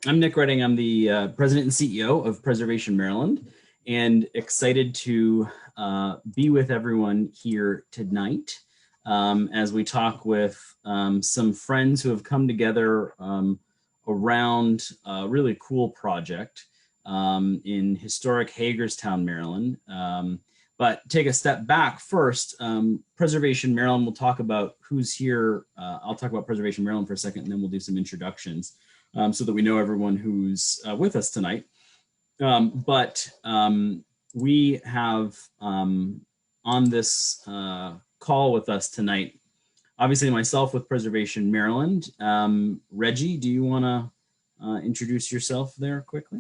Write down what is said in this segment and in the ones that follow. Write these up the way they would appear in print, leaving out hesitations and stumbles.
I'm Nick Redding. I'm the president and CEO of Preservation Maryland, and excited to be with everyone here tonight as we talk with some friends who have come together around a really cool project in historic Hagerstown, Maryland. But take a step back first. Preservation Maryland, we'll talk about who's here. I'll talk about Preservation Maryland for a second, and then we'll do some introductions so that we know everyone who's with us tonight. We have on this call with us tonight, obviously myself with Preservation Maryland. Reggie, do you want to introduce yourself there quickly?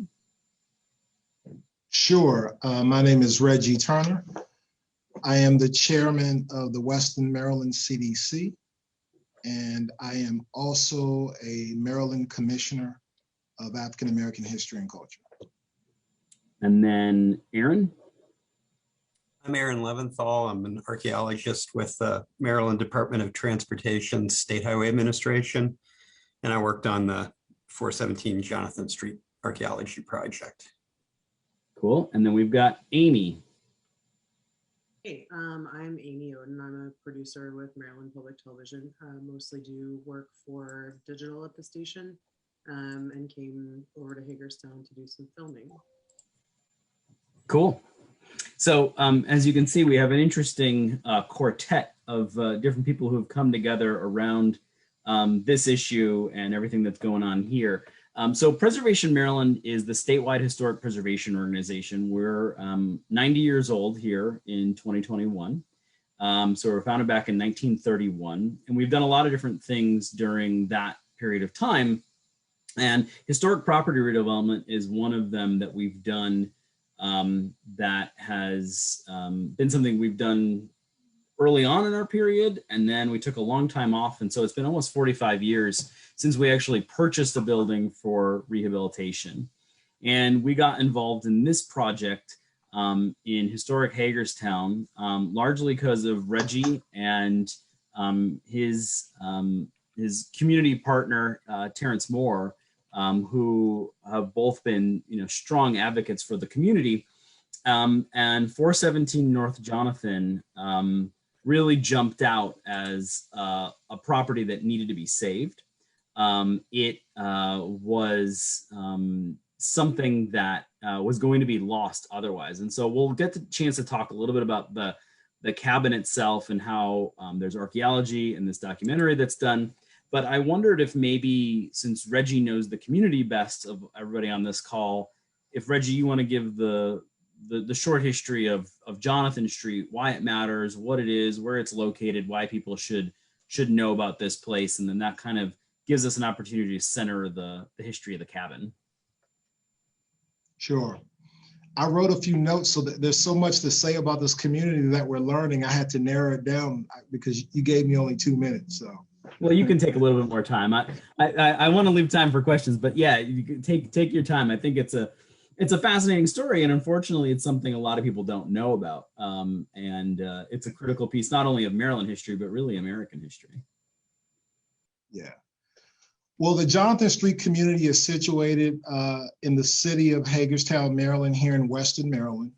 Sure. My name is Reggie Turner. I am the chairman of the Western Maryland CDC, and I am also a Maryland Commissioner of African American History and Culture. And then Aaron? I'm Aaron Levinthal. I'm an archaeologist with the Maryland Department of Transportation State Highway Administration, and I worked on the 417 Jonathan Street Archaeology Project. Cool. And then we've got Amy. Hey, I'm Amy Oden. I'm a producer with Maryland Public Television. Mostly do work for digital at the station, and came over to Hagerstown to do some filming. Cool. So as you can see, we have an interesting quartet of different people who have come together around this issue and everything that's going on here. So Preservation Maryland is the statewide historic preservation organization. We're 90 years old here in 2021. So we're founded back in 1931, and we've done a lot of different things during that period of time. And historic property redevelopment is one of them that we've done that has been something we've done early on in our period, and then we took a long time off. And so it's been almost 45 years since we actually purchased a building for rehabilitation. And we got involved in this project in historic Hagerstown, largely because of Reggie and his community partner, Terrence Moore, who have both been strong advocates for the community. And 417 North Jonathan really jumped out as a property that needed to be saved. It was something that was going to be lost otherwise. And so we'll get the chance to talk a little bit about the cabin itself and how there's archaeology in this documentary that's done. But I wondered if maybe, since Reggie knows the community best of everybody on this call, if Reggie, you want to give the short history of Jonathan Street, why it matters, what it is, where it's located, why people should know about this place, and then that kind of gives us an opportunity to center the history of the cabin. Sure. I wrote a few notes, so that there's so much to say about this community that we're learning. I had to narrow it down because you gave me only 2 minutes. So. Well, you can take a little bit more time. I want to leave time for questions, but yeah, you can take your time. I think it's a fascinating story, and unfortunately, it's something a lot of people don't know about. And it's a critical piece, not only of Maryland history, but really American history. Yeah. Well, the Jonathan Street community is situated in the city of Hagerstown, Maryland, here in Western Maryland.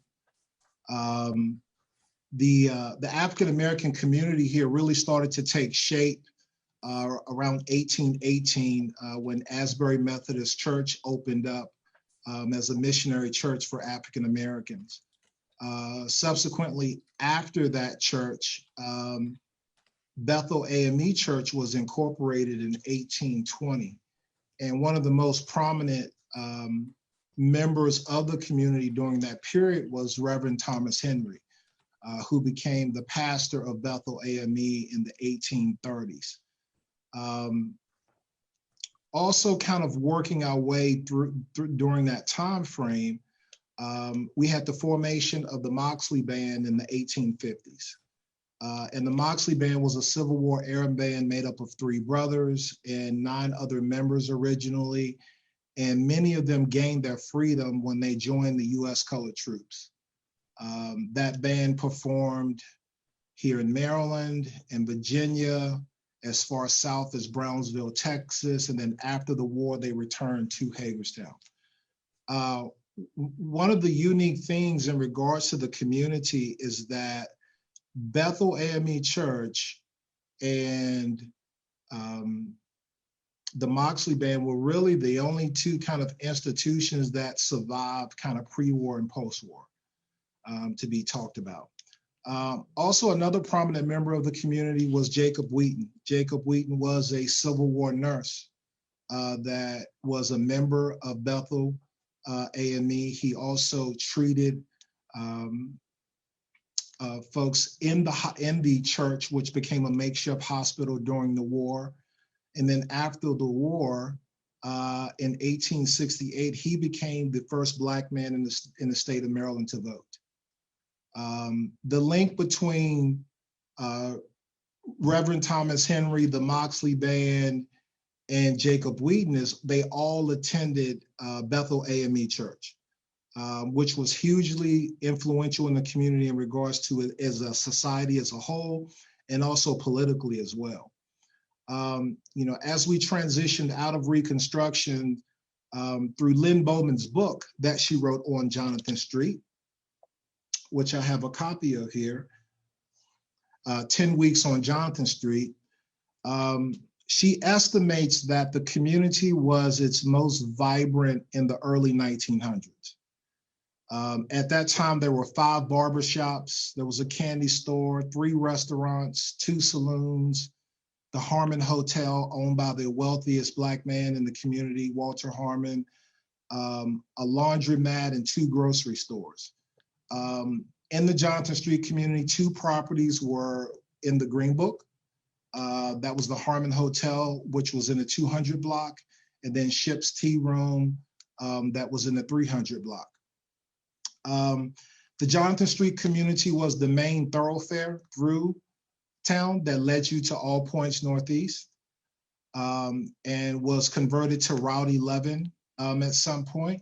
The African American community here really started to take shape around 1818 when Asbury Methodist Church opened up as a missionary church for African Americans. Subsequently, after that church, Bethel AME Church was incorporated in 1820. And one of the most prominent members of the community during that period was Reverend Thomas Henry, who became the pastor of Bethel AME in the 1830s. Also kind of working our way through during that time frame, we had the formation of the Moxley Band in the 1850s. And the Moxley Band was a Civil War era band made up of 3 brothers and 9 other members originally. And many of them gained their freedom when they joined the US Colored Troops. That band performed here in Maryland and Virginia, as far south as Brownsville, Texas, and then after the war, they returned to Hagerstown. One of the unique things in regards to the community is that Bethel AME Church and the Moxley Band were really the only two kind of institutions that survived kind of pre-war and post-war to be talked about. Also, another prominent member of the community was Jacob Wheaton. Jacob Wheaton was a Civil War nurse that was a member of Bethel AME. He also treated folks in the church, which became a makeshift hospital during the war. And then after the war, in 1868, he became the first Black man in the state of Maryland to vote. The link between Reverend Thomas Henry, the Moxley Band, and Jacob Wheaton is they all attended Bethel AME Church, which was hugely influential in the community in regards to it as a society as a whole, and also politically as well. As we transitioned out of Reconstruction through Lynn Bowman's book that she wrote on Jonathan Street, which I have a copy of here, 10 Weeks on Jonathan Street, she estimates that the community was its most vibrant in the early 1900s. At that time, there were 5 barbershops, there was a candy store, 3 restaurants, 2 saloons, the Harmon Hotel, owned by the wealthiest Black man in the community, Walter Harmon, a laundromat, and 2 grocery stores. In the Jonathan Street community, 2 properties were in the Green Book. That was the Harmon Hotel, which was in the 200 block, and then Ship's Tea Room, that was in the 300 block. The Jonathan Street community was the main thoroughfare through town that led you to all points northeast, and was converted to Route 11 at some point.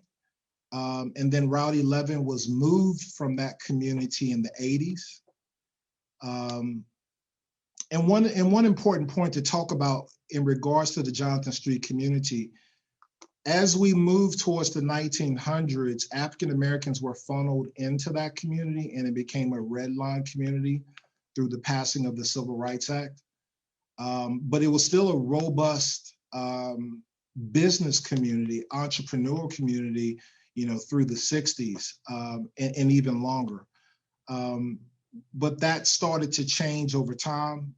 And then Route 11 was moved from that community in the 80s. And one important point to talk about in regards to the Jonathan Street community, as we moved towards the 1900s, African Americans were funneled into that community, and it became a red line community through the passing of the Civil Rights Act. But it was still a robust business community, entrepreneurial community, through the 60s and even longer. But that started to change over time.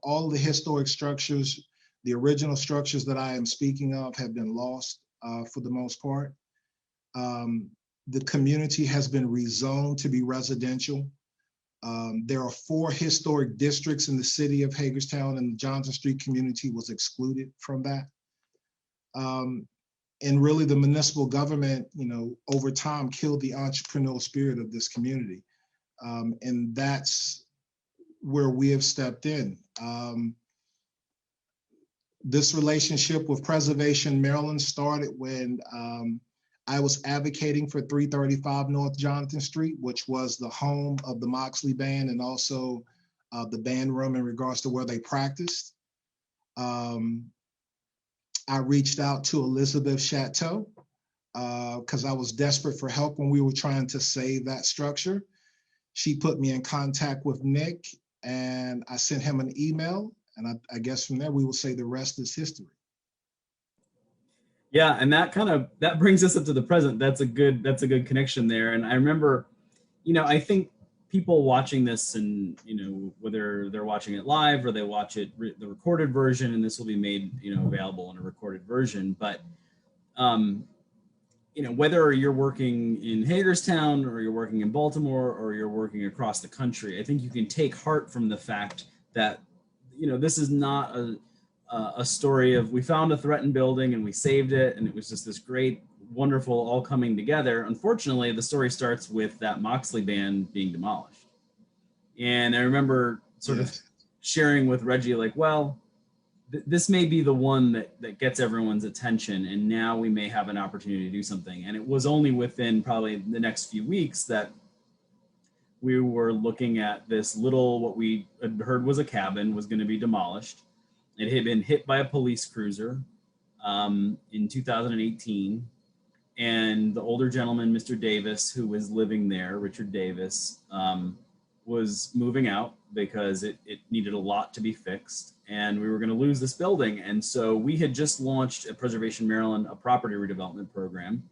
All the historic structures, the original structures that I am speaking of, have been lost for the most part. The community has been rezoned to be residential. There are 4 historic districts in the city of Hagerstown, and the Jonathan Street community was excluded from that. And really the municipal government, over time killed the entrepreneurial spirit of this community. And that's where we have stepped in. This relationship with Preservation Maryland started when I was advocating for 335 North Jonathan Street, which was the home of the Moxley Band and also the band room in regards to where they practiced. I reached out to Elizabeth Chateau because I was desperate for help when we were trying to save that structure. She put me in contact with Nick, and I sent him an email. And I guess from there, we will say the rest is history. Yeah, and that brings us up to the present. That's a good connection there. And I remember, I think people watching this, and whether they're watching it live or they watch it the recorded version, and this will be made available in a recorded version. But whether you're working in Hagerstown or you're working in Baltimore or you're working across the country, I think you can take heart from the fact that this is not a story of we found a threatened building and we saved it and it was just this great, wonderful all coming together. Unfortunately, the story starts with that Moxley Band being demolished. And I remember sort of sharing with Reggie, like, well, this may be the one that gets everyone's attention, and now we may have an opportunity to do something. And it was only within probably the next few weeks that we were looking at this little, what we had heard was a cabin, was going to be demolished. It had been hit by a police cruiser in 2018. And the older gentleman, Mr. Davis, who was living there, Richard Davis, was moving out because it needed a lot to be fixed. And we were going to lose this building. And so we had just launched at Preservation Maryland a property redevelopment program.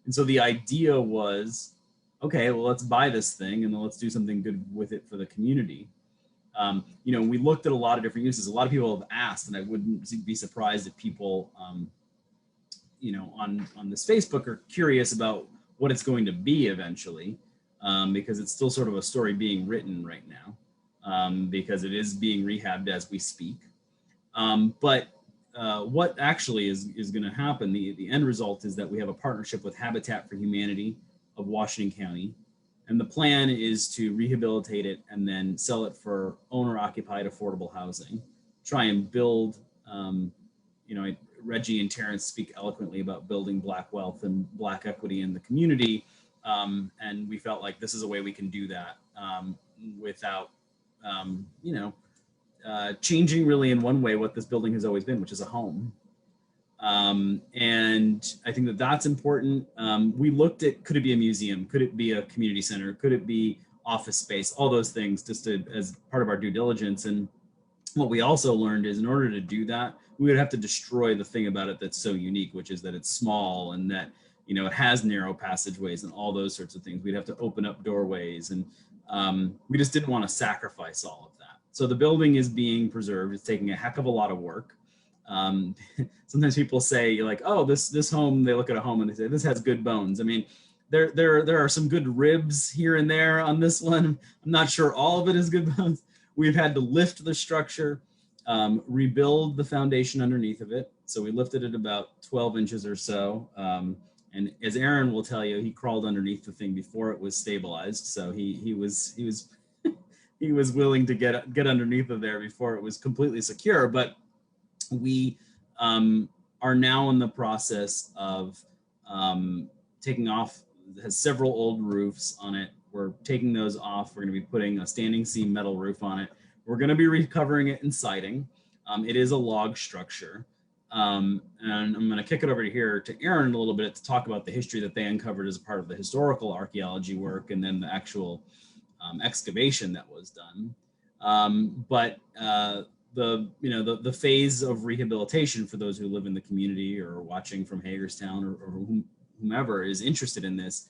And so the idea was, okay, well, let's buy this thing and then let's do something good with it for the community. We looked at a lot of different uses. A lot of people have asked, and I wouldn't be surprised if people, on this Facebook are curious about what it's going to be eventually, because it's still sort of a story being written right now, because it is being rehabbed as we speak. But what actually is going to happen, the end result is that we have a partnership with Habitat for Humanity of Washington County. And the plan is to rehabilitate it and then sell it for owner-occupied affordable housing. Try and build, Reggie and Terrence speak eloquently about building Black wealth and Black equity in the community. And we felt like this is a way we can do that without, changing really in one way what this building has always been, which is a home. And I think that that's important. We looked at, could it be a museum? Could it be a community center? Could it be office space? All those things just as part of our due diligence. And what we also learned is in order to do that, we would have to destroy the thing about it that's so unique, which is that it's small and that, it has narrow passageways and all those sorts of things. We'd have to open up doorways, and we just didn't want to sacrifice all of that. So the building is being preserved. It's taking a heck of a lot of work. Sometimes people say like, oh, this home, they look at a home and they say, this has good bones. I mean, there are some good ribs here and there on this one. I'm not sure all of it is good bones. We've had to lift the structure, rebuild the foundation underneath of it. So we lifted it about 12 inches or so. And as Aaron will tell you, he crawled underneath the thing before it was stabilized. So he was he was willing to get underneath of there before it was completely secure. But we are now in the process of taking off. It has several old roofs on it. We're taking those off. We're going to be putting a standing seam metal roof on it. We're going to be recovering it in siding. It is a log structure. And I'm going to kick it over here to Aaron a little bit to talk about the history that they uncovered as a part of the historical archaeology work and then the actual excavation that was done. But the phase of rehabilitation for those who live in the community or watching from Hagerstown or whomever is interested in this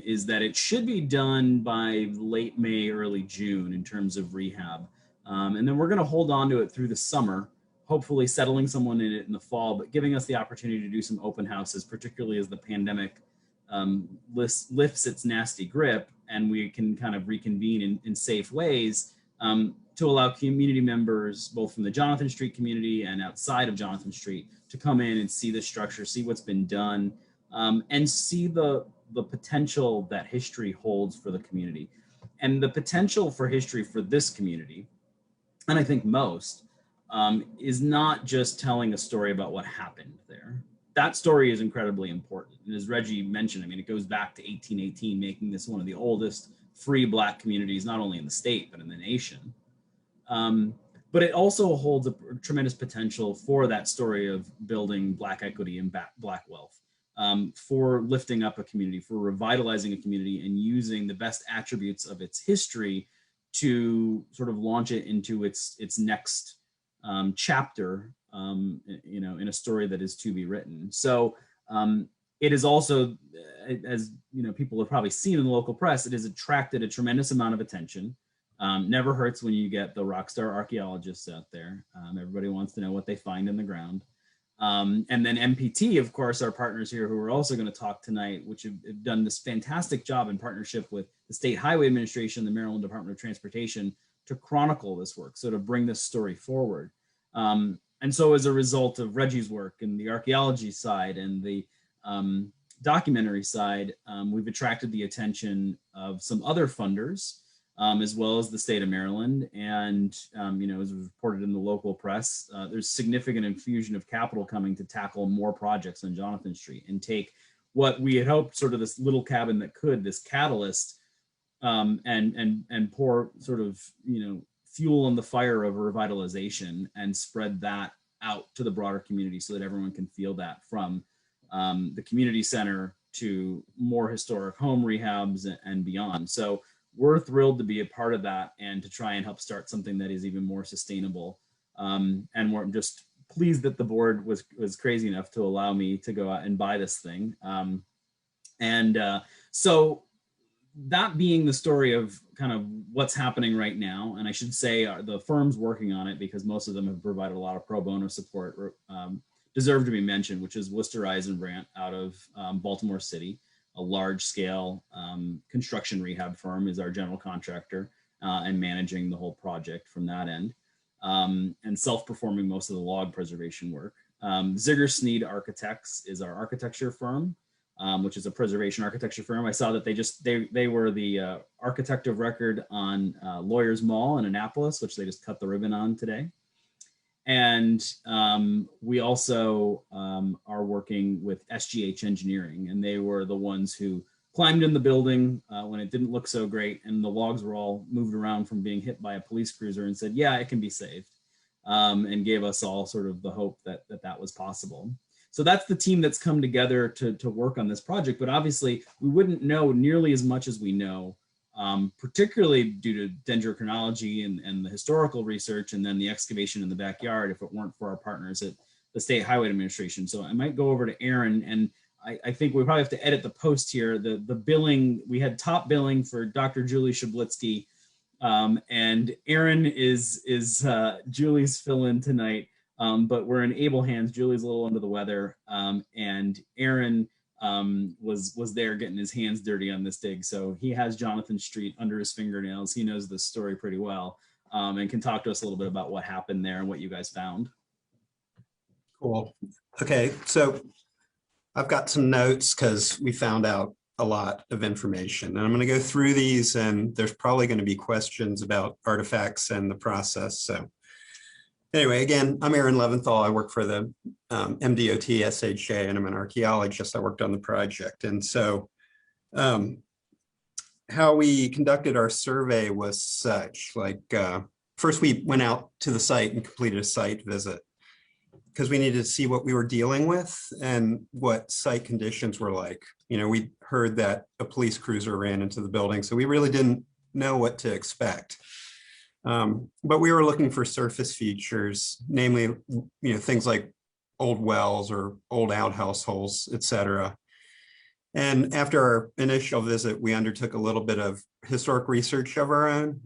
is that it should be done by late May, early June in terms of rehab. And then we're going to hold on to it through the summer, hopefully settling someone in it in the fall, but giving us the opportunity to do some open houses, particularly as the pandemic lifts its nasty grip and we can kind of reconvene in safe ways to allow community members, both from the Jonathan Street community and outside of Jonathan Street, to come in and see the structure, see what's been done, and see the potential that history holds for the community. And the potential for history for this community, and I think most, is not just telling a story about what happened there. That story is incredibly important. And as Reggie mentioned, I mean, it goes back to 1818, making this one of the oldest free Black communities, not only in the state, but in the nation. But it also holds a tremendous potential for that story of building Black equity and Black wealth, for lifting up a community, for revitalizing a community and using the best attributes of its history to sort of launch it into its next chapter, in a story that is to be written. So it is also, as people have probably seen in the local press, it has attracted a tremendous amount of attention. Never hurts when you get the rock star archaeologists out there. Everybody wants to know what they find in the ground. And then MPT, of course, our partners here who are also going to talk tonight, which have done this fantastic job in partnership with the State Highway Administration, the Maryland Department of Transportation, to chronicle this work, so to bring this story forward. And so as a result of Reggie's work and the archaeology side and the documentary side, we've attracted the attention of some other funders, as well as the state of Maryland. And, as was reported in the local press, there's significant infusion of capital coming to tackle more projects on Jonathan Street and take what we had hoped sort of this little cabin that could, this catalyst, and pour sort of, fuel in the fire of revitalization and spread that out to the broader community so that everyone can feel that, from the community center to more historic home rehabs and beyond. So we're thrilled to be a part of that and to try and help start something that is even more sustainable. And we're just pleased that the board was crazy enough to allow me to go out and buy this thing. So that being the story of kind of what's happening right now, and I should say the firms working on it, because most of them have provided a lot of pro bono support, deserve to be mentioned, which is Worcester Eisenbrandt out of Baltimore City, a large scale construction rehab firm, is our general contractor and managing the whole project from that end, and self-performing most of the log preservation work. Ziger Sneed Architects is our architecture firm, which is a preservation architecture firm. I saw that they were the architect of record on Lawyers Mall in Annapolis, which they just cut the ribbon on today. And we also are working with SGH Engineering, and they were the ones who climbed in the building when it didn't look so great and the logs were all moved around from being hit by a police cruiser, and said, yeah, it can be saved, and gave us all sort of the hope that was possible. So that's the team that's come together to work on this project. But obviously, we wouldn't know nearly as much as we know, particularly due to dendrochronology and the historical research, and then the excavation in the backyard, if it weren't for our partners at the State Highway Administration. So I might go over to Aaron, and I think we probably have to edit the post here. The billing, we had top billing for Dr. Julie Schablitsky, and Aaron is Julie's fill-in tonight. But we're in able hands. Julie's a little under the weather, and Aaron was there getting his hands dirty on this dig. So he has Jonathan Street under his fingernails. He knows this story pretty well, and can talk to us a little bit about what happened there and what you guys found. Cool. Okay, so I've got some notes because we found out a lot of information, and I'm going to go through these, and there's probably going to be questions about artifacts and the process. So anyway, again, I'm Aaron Levinthal. I work for the MDOT SHA, and I'm an archaeologist. I worked on the project. And so how we conducted our survey was such, like, first we went out to the site and completed a site visit, because we needed to see what we were dealing with and what site conditions were like. You know, we heard that a police cruiser ran into the building, so we really didn't know what to expect. But we were looking for surface features, namely, you know, things like old wells or old outhouse holes, etc. And after our initial visit, we undertook a little bit of historic research of our own.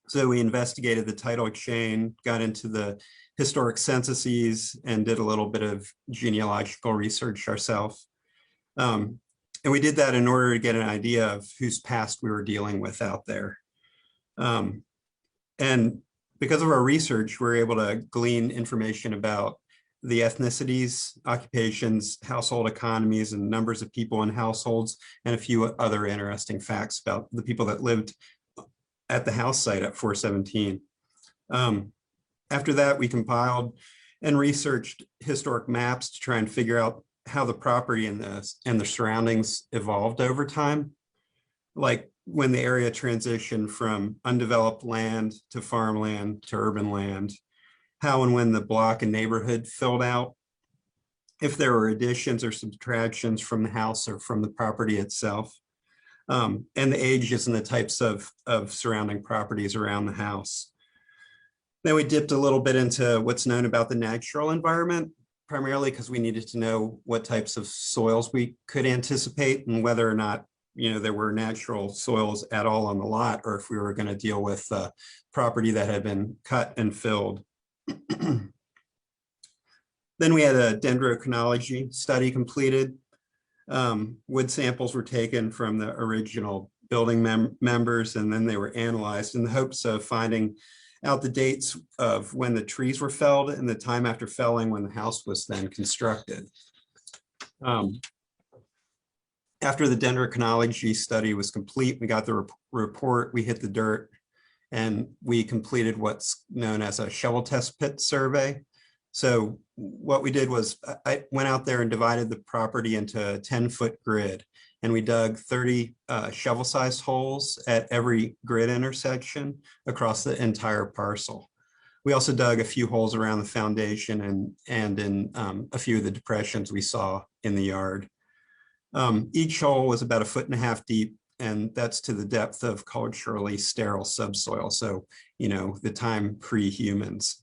So we investigated the title chain, got into the historic censuses, and did a little bit of genealogical research ourselves. And we did that in order to get an idea of whose past we were dealing with out there. And because of our research, we're able to glean information about the ethnicities, occupations, household economies, and numbers of people in households, and a few other interesting facts about the people that lived at the house site at 417. After that, we compiled and researched historic maps to try and figure out how the property and the surroundings evolved over time, like when the area transitioned from undeveloped land to farmland to urban land, how and when the block and neighborhood filled out, if there were additions or subtractions from the house or from the property itself, and the ages and the types of surrounding properties around the house. Then we dipped a little bit into what's known about the natural environment, primarily because we needed to know what types of soils we could anticipate and whether or not, you know, there were natural soils at all on the lot, or if we were going to deal with property that had been cut and filled. Then we had a dendrochronology study completed. Wood samples were taken from the original building members, and then they were analyzed in the hopes of finding out the dates of when the trees were felled and the time after felling when the house was then constructed. After the dendrochronology study was complete, we got the report, we hit the dirt, and we completed what's known as a shovel test pit survey. So what we did was I went out there and divided the property into a 10-foot grid. and we dug 30 shovel-sized holes at every grid intersection across the entire parcel. We also dug a few holes around the foundation and in a few of the depressions we saw in the yard. Each hole was about 1.5 feet deep, and that's to the depth of culturally sterile subsoil. So, you know, the time pre-humans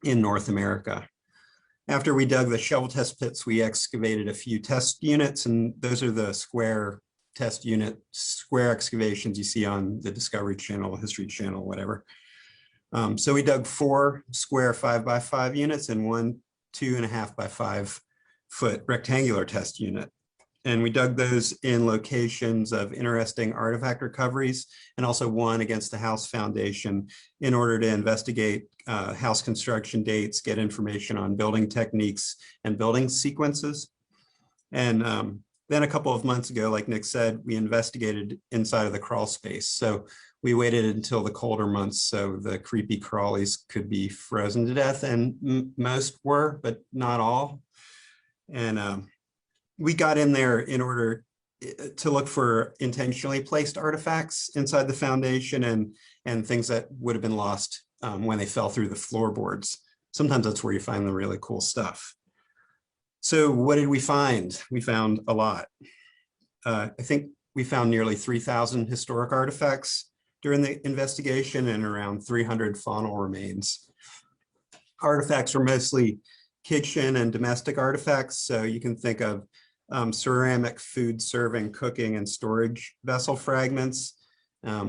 in North America. After we dug the shovel test pits, we excavated a few test units, and those are the square test unit, square excavations you see on the Discovery Channel, History Channel, whatever. So we dug 4 square 5x5 units and 1 2.5 by 5 foot rectangular test unit. And we dug those in locations of interesting artifact recoveries, and also one against the house foundation in order to investigate house construction dates, get information on building techniques and building sequences. And then a couple of months ago, like Nick said, we investigated inside of the crawl space. So we waited until the colder months so the creepy crawlies could be frozen to death, and most were, but not all. And we got in there in order to look for intentionally placed artifacts inside the foundation and things that would have been lost when they fell through the floorboards. Sometimes that's where you find the really cool stuff. So what did we find? We found a lot. I think we found nearly 3,000 historic artifacts during the investigation and around 300 faunal remains. Artifacts were mostly kitchen and domestic artifacts. So you can think of ceramic food serving, cooking, and storage vessel fragments.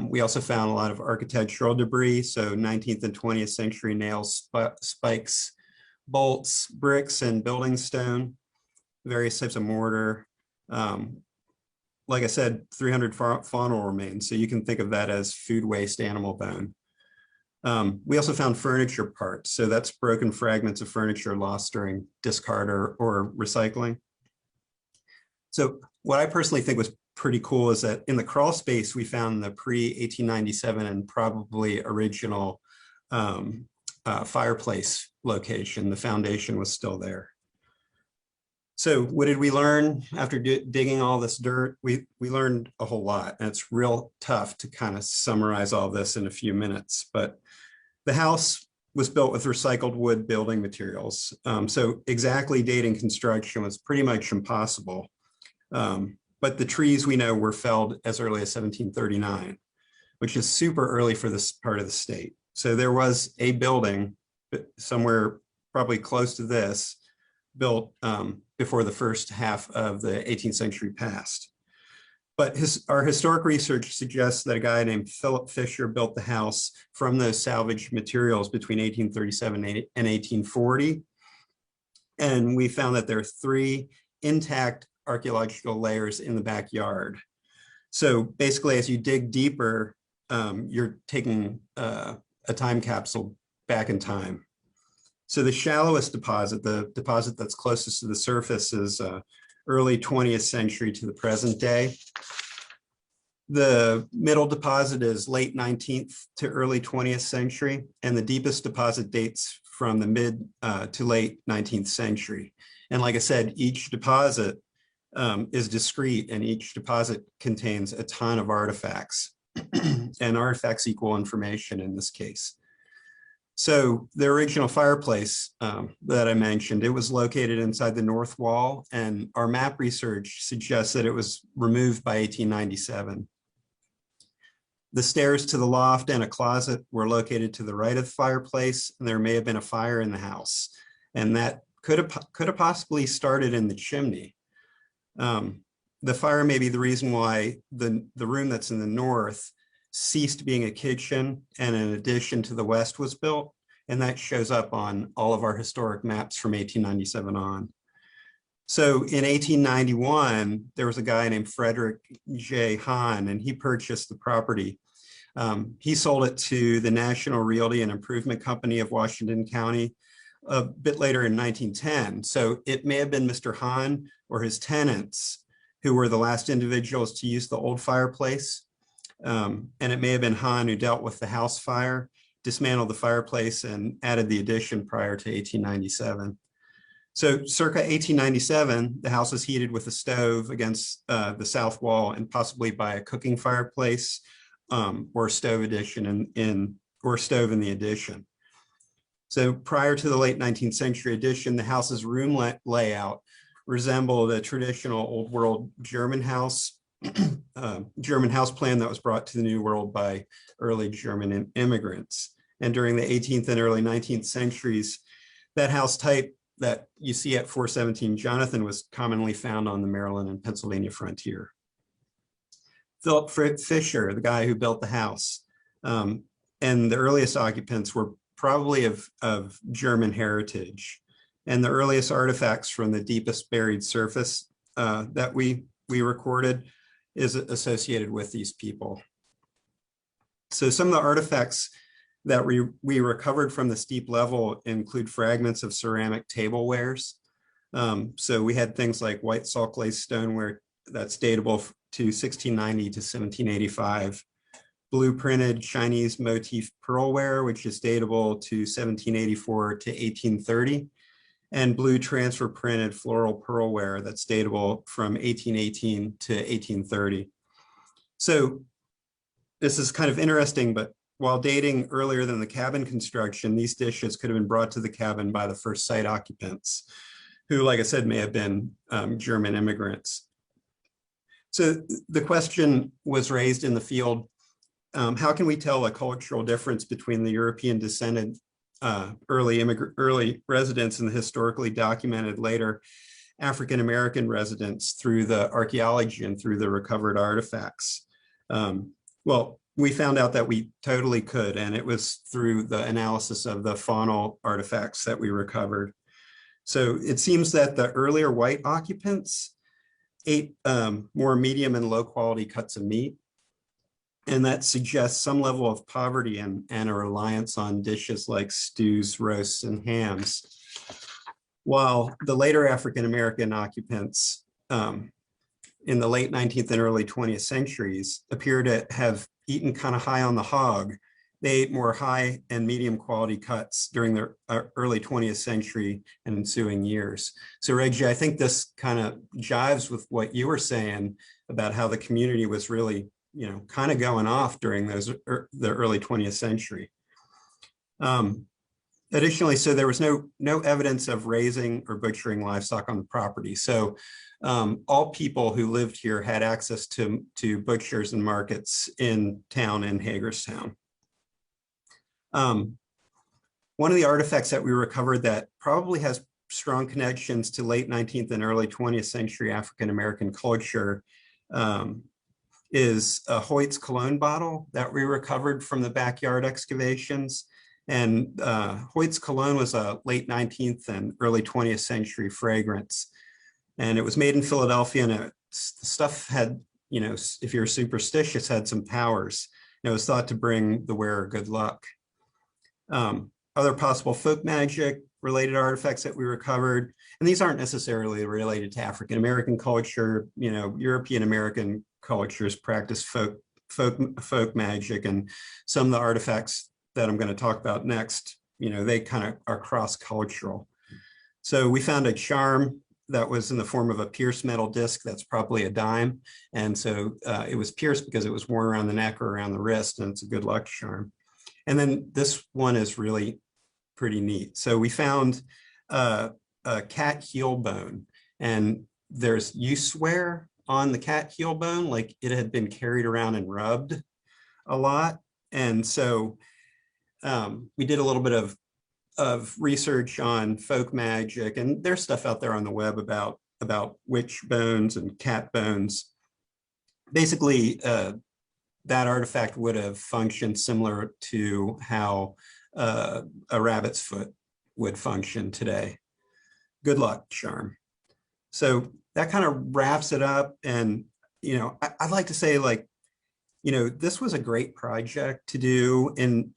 We also found a lot of architectural debris. So 19th and 20th century nails, spikes, bolts, bricks, and building stone, various types of mortar. Like I said, 300 faunal remains. So you can think of that as food waste animal bone. We also found furniture parts. So that's broken fragments of furniture lost during discard or recycling. So what I personally think was pretty cool is that in the crawl space, we found the pre-1897 and probably original fireplace location. The foundation was still there. So what did we learn after digging all this dirt? We learned a whole lot, and it's real tough to kind of summarize all this in a few minutes, but the house was built with recycled wood building materials. So exactly dating construction was pretty much impossible. But the trees we know were felled as early as 1739, which is super early for this part of the state. So there was a building somewhere probably close to this built before the first half of the 18th century passed. But our historic research suggests that a guy named Philip Fisher built the house from those salvaged materials between 1837 and 1840. And we found that there are 3 intact archaeological layers in the backyard. So basically, as you dig deeper, you're taking a time capsule back in time. So the shallowest deposit, the deposit that's closest to the surface, is early 20th century to the present day. The middle deposit is late 19th to early 20th century, and the deepest deposit dates from the mid to late 19th century. And like I said, each deposit is discrete, and each deposit contains a ton of artifacts, and artifacts equal information in this case. So the original fireplace that I mentioned, it was located inside the north wall, and our map research suggests that it was removed by 1897. The stairs to the loft and a closet were located to the right of the fireplace, and there may have been a fire in the house, and that could have possibly started in the chimney. The fire may be the reason why the room that's in the north ceased being a kitchen and an addition to the west was built, and that shows up on all of our historic maps from 1897 on. So in 1891, there was a guy named Frederick J. Hahn, and he purchased the property. He sold it to the National Realty and Improvement Company of Washington County a bit later in 1910. So it may have been Mr. Hahn or his tenants who were the last individuals to use the old fireplace. And it may have been Hahn who dealt with the house fire, dismantled the fireplace, and added the addition prior to 1897. So circa 1897, the house was heated with a stove against the south wall and possibly by a cooking fireplace or stove addition or stove in the addition. So prior to the late 19th century addition, the house's room layout resembled a traditional old world German house plan that was brought to the New World by early German immigrants. And during the 18th and early 19th centuries, that house type that you see at 417 Jonathan was commonly found on the Maryland and Pennsylvania frontier. Philip Fisher, the guy who built the house, and the earliest occupants were probably of German heritage. And the earliest artifacts from the deepest buried surface that we recorded is associated with these people. So some of the artifacts that we recovered from the steep level include fragments of ceramic tablewares. So we had things like white salt glazed stoneware that's datable to 1690 to 1785, blue-printed Chinese motif pearlware, which is datable to 1784 to 1830, and blue transfer printed floral pearlware that's datable from 1818 to 1830. So this is kind of interesting, but while dating earlier than the cabin construction, these dishes could have been brought to the cabin by the first site occupants, who, like I said, may have been German immigrants. So the question was raised in the field, how can we tell a cultural difference between the European descended early residents and the historically documented later African-American residents through the archaeology and through the recovered artifacts? Well, we found out that we totally could, and it was through the analysis of the faunal artifacts that we recovered. So it seems that the earlier white occupants ate more medium and low quality cuts of meat. And that suggests some level of poverty and a reliance on dishes like stews, roasts, and hams. While the later African-American occupants in the late 19th and early 20th centuries appear to have eaten kind of high on the hog, they ate more high and medium quality cuts during the early 20th century and ensuing years. So Reggie, I think this kind of jives with what you were saying about how the community was really, you know, kind of going off during the early 20th century. Additionally, so there was no evidence of raising or butchering livestock on the property. So all people who lived here had access to butchers and markets in town in Hagerstown. One of the artifacts that we recovered that probably has strong connections to late 19th and early 20th century African-American culture is a Hoyt's cologne bottle that we recovered from the backyard excavations. And Hoyt's cologne was a late 19th and early 20th century fragrance. And it was made in Philadelphia, and the stuff had, you know, if you're superstitious, had some powers. It was thought to bring the wearer good luck. Other possible folk magic related artifacts that we recovered, and these aren't necessarily related to African-American culture, you know, European American cultures practice folk magic, and some of the artifacts that I'm going to talk about next, you know, they kind of are cross-cultural. So we found a charm that was in the form of a pierced metal disc that's probably a dime. And so it was pierced because it was worn around the neck or around the wrist, and it's a good luck charm. And then this one is really pretty neat. So we found a cat heel bone, and there's use wear on the cat heel bone, like it had been carried around and rubbed a lot. And so we did a little bit of research on folk magic, and there's stuff out there on the web about witch bones and cat bones. Basically, that artifact would have functioned similar to how a rabbit's foot would function today. Good luck charm. So that kind of wraps it up. And, you know, I'd like to say, like, you know, this was a great project to do in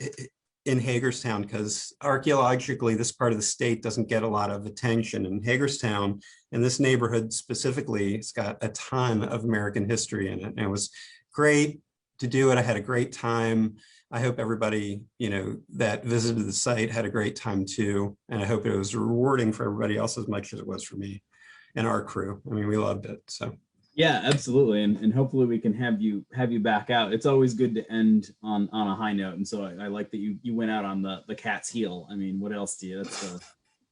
Hagerstown, because archaeologically, this part of the state doesn't get a lot of attention. And Hagerstown, in this neighborhood specifically, it's got a ton of American history in it. And it was great to do it. I had a great time. I hope everybody, that visited the site had a great time too. And I hope it was rewarding for everybody else as much as it was for me and our crew. I mean, we loved it. So Yeah, absolutely. And hopefully we can have you back out. It's always good to end on a high note. And so I like that you went out on the cat's heel. I mean, what else do you?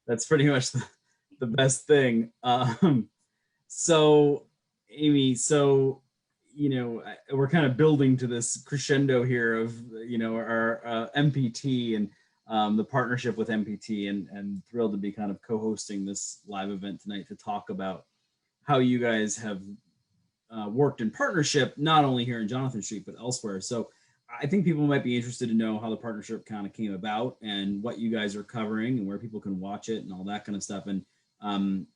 That's pretty much the best thing. So Amy, we're kind of building to this crescendo here of our MPT and the partnership with MPT, and thrilled to be kind of co-hosting this live event tonight to talk about how you guys have worked in partnership, not only here in Jonathan Street but elsewhere. So I think people might be interested to know how the partnership kind of came about and what you guys are covering and where people can watch it and all that kind of stuff. And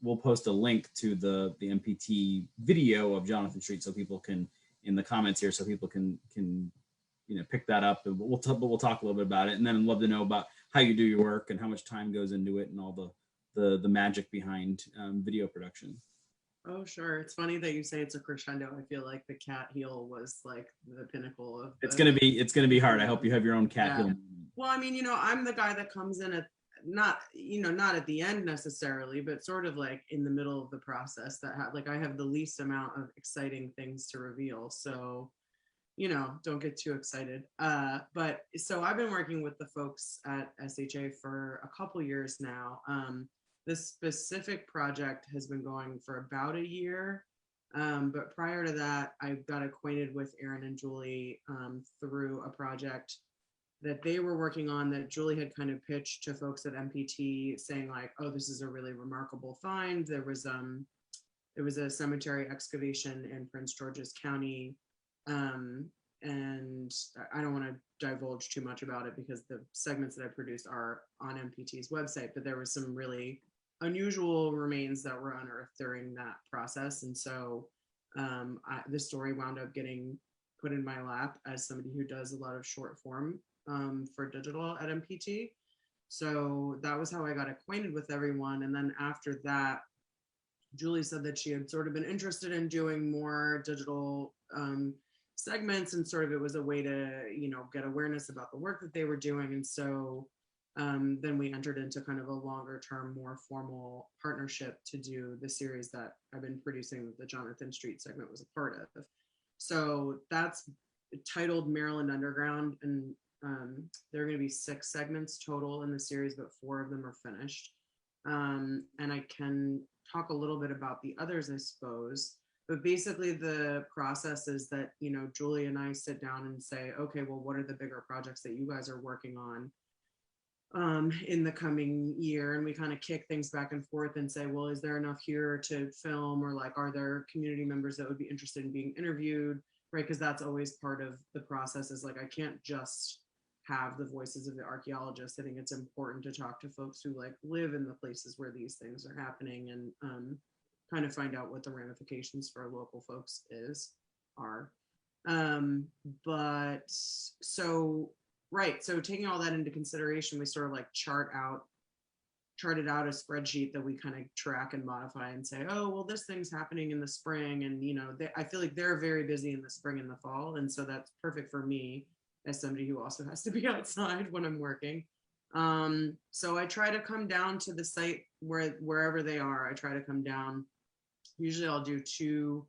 we'll post a link to the MPT video of Jonathan Street so people can, in the comments here, so people can pick that up. And we'll talk a little bit about it. And then I'd love to know about how you do your work and how much time goes into it and all the magic behind video production. Oh, sure. It's funny that you say it's a crescendo. I feel like the cat heel was like the pinnacle of it's gonna be hard. I hope you have your own cat heel. Well, I mean, I'm the guy that comes in at not at the end necessarily, but sort of like in the middle of the process that I have the least amount of exciting things to reveal. So, don't get too excited. But so I've been working with the folks at SHA for a couple years now. This specific project has been going for about a year. But prior to that, I got acquainted with Aaron and Julie through a project that they were working on that Julie had kind of pitched to folks at MPT, saying like, oh, this is a really remarkable find. There was a cemetery excavation in Prince George's County. And I don't want to divulge too much about it because the segments that I produced are on MPT's website, but there was some really unusual remains that were unearthed during that process. And so the story wound up getting put in my lap as somebody who does a lot of short form for digital at MPT. So that was how I got acquainted with everyone. And then after that, Julie said that she had sort of been interested in doing more digital segments, and sort of it was a way to, get awareness about the work that they were doing. And so then we entered into kind of a longer term, more formal partnership to do the series that I've been producing, that the Jonathan Street segment was a part of. So that's titled Maryland Underground, and there are going to be 6 segments total in the series, but 4 of them are finished. And I can talk a little bit about the others, I suppose. But basically the process is that, Julie and I sit down and say, okay, well, what are the bigger projects that you guys are working on in the coming year? And we kind of kick things back and forth and say, well, is there enough here to film, or like, are there community members that would be interested in being interviewed, right? Because that's always part of the process, is like, I can't just have the voices of the archaeologists. I think it's important to talk to folks who like live in the places where these things are happening, and kind of find out what the ramifications for local folks are. But so, right. So taking all that into consideration, we sort of like charted out a spreadsheet that we kind of track and modify and say, oh, well, this thing's happening in the spring. And, I feel like they're very busy in the spring and the fall. And so that's perfect for me as somebody who also has to be outside when I'm working. So I try to come down to the site wherever they are. I try to come down. Usually I'll do 2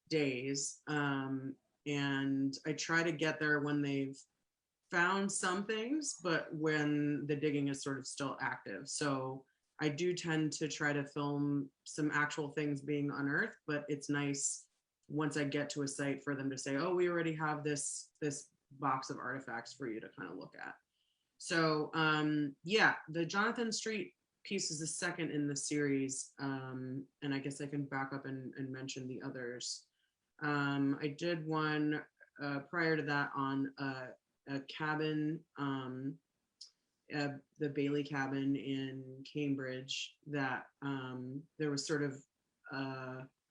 days. And I try to get there when they've found some things, but when the digging is sort of still active. So I do tend to try to film some actual things being unearthed, but it's nice once I get to a site for them to say, oh, we already have this box of artifacts for you to kind of look at. So yeah, the Jonathan Street piece is the second in the series. And I guess I can back up and mention the others. I did one prior to that on a cabin, the Bailey cabin in Cambridge, that there was sort of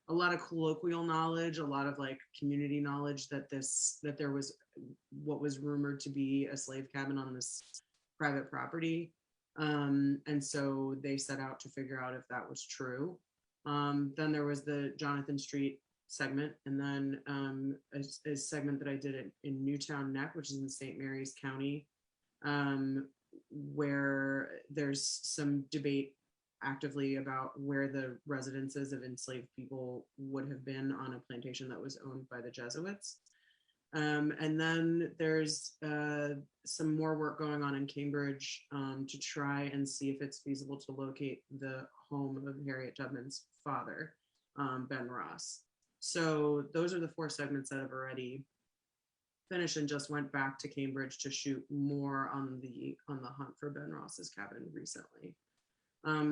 a lot of colloquial knowledge, a lot of like community knowledge that there was what was rumored to be a slave cabin on this private property. And so they set out to figure out if that was true. Then there was the Jonathan Street segment, and then a segment that I did in Newtown Neck, which is in St. Mary's County, where there's some debate actively about where the residences of enslaved people would have been on a plantation that was owned by the Jesuits. And then there's some more work going on in Cambridge to try and see if it's feasible to locate the home of Harriet Tubman's father, Ben Ross. So those are the 4 segments that have already finished and just went back to Cambridge to shoot more on the hunt for Ben Ross's cabin recently.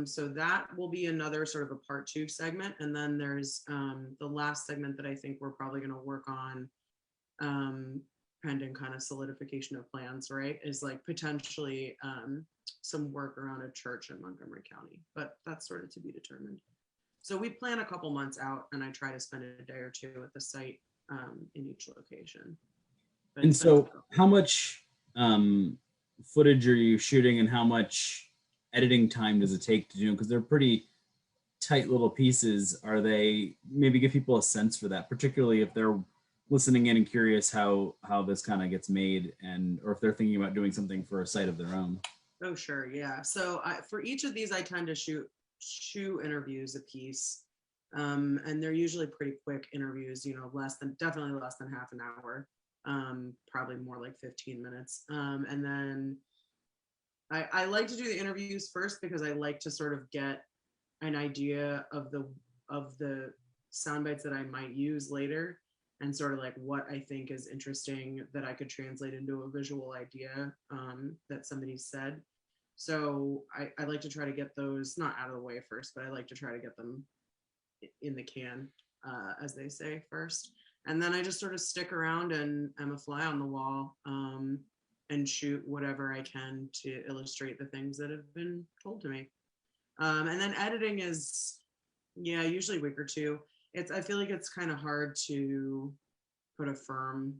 So that will be another sort of a part 2 segment. And then there's the last segment that I think we're probably going to work on, pending kind of solidification of plans, right, is like potentially some work around a church in Montgomery County, but that's sort of to be determined. So we plan a couple months out, and I try to spend a day or 2 at the site in each location. But and so how much footage are you shooting, and how much editing time does it take to do? Because they're pretty tight little pieces. Are they, maybe give people a sense for that, particularly if they're listening in and curious how this kind of gets made, and or if they're thinking about doing something for a site of their own? Oh, sure. Yeah. So for each of these, I tend to shoot 2 interviews a piece. And they're usually pretty quick interviews, you know, definitely less than half an hour, probably more like 15 minutes. And then I like to do the interviews first because I like to sort of get an idea of the sound bites that I might use later, and sort of like what I think is interesting that I could translate into a visual idea that somebody said. So I like to try to get those not out of the way first, but I like to try to get them in the can, as they say, first. And then I just sort of stick around and I'm a fly on the wall, and shoot whatever I can to illustrate the things that have been told to me. And then editing is, yeah, usually a week or 2. I feel like it's kind of hard to put a firm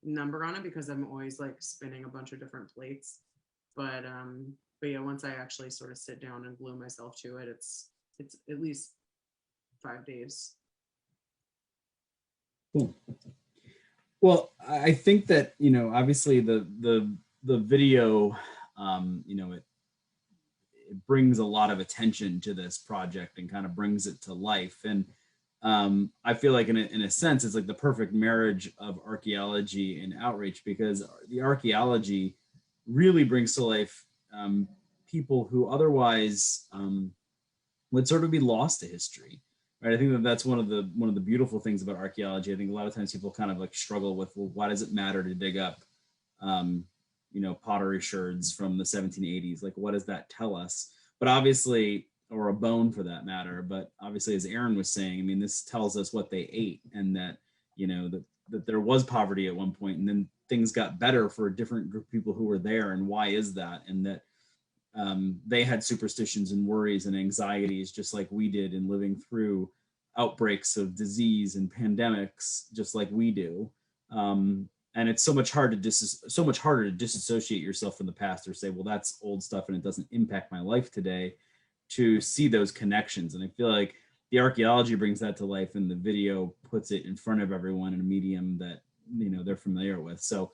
number on it because I'm always like spinning a bunch of different plates. But yeah, once I actually sort of sit down and glue myself to it, it's at least 5 days. Cool. Well, I think that, you know, obviously the video, you know, it brings a lot of attention to this project and kind of brings it to life. And I feel like in a sense, it's like the perfect marriage of archaeology and outreach, because the archaeology really brings to life people who otherwise would sort of be lost to history. Right? I think that's one of the beautiful things about archaeology. I think a lot of times people kind of like struggle with, well, why does it matter to dig up, you know, pottery sherds from the 1780s? Like, what does that tell us? But obviously, or a bone for that matter. But obviously, as Aaron was saying, I mean, this tells us what they ate, and that, you know, that there was poverty at one point, and then things got better for a different group of people who were there. And why is that? And that they had superstitions and worries and anxieties just like we did, in living through outbreaks of disease and pandemics just like we do. And it's so much harder to disassociate yourself from the past, or say, well, that's old stuff and it doesn't impact my life today, to see those connections. And I feel like the archaeology brings that to life, and the video puts it in front of everyone in a medium that, you know, they're familiar with. So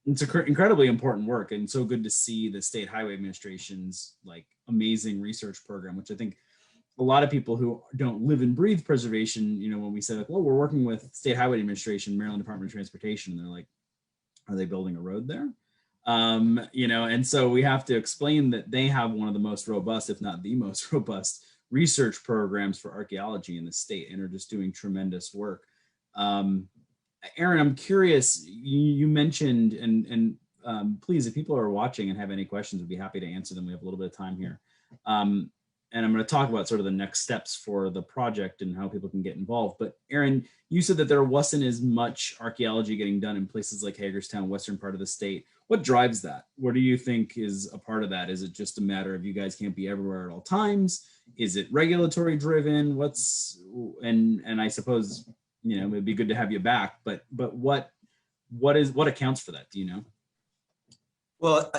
it's incredibly important work, and so good to see the State Highway Administration's like amazing research program, which I think a lot of people who don't live and breathe preservation, you know, when we said like, well, we're working with State Highway Administration, Maryland Department of Transportation, and they're like, are they building a road there? You know, and so we have to explain that they have one of the most robust, if not the most robust, research programs for archaeology in the state, and are just doing tremendous work. Aaron, I'm curious, you mentioned, and please, if people are watching and have any questions, we'd be happy to answer them. We have a little bit of time here. And I'm going to talk about sort of the next steps for the project and how people can get involved. But Aaron, you said that there wasn't as much archaeology getting done in places like Hagerstown, western part of the state. What drives that? What do you think is a part of that? Is it just a matter of you guys can't be everywhere at all times? Is it regulatory driven? And I suppose, you know, it'd be good to have you back, but what accounts for that? Do you know? Well,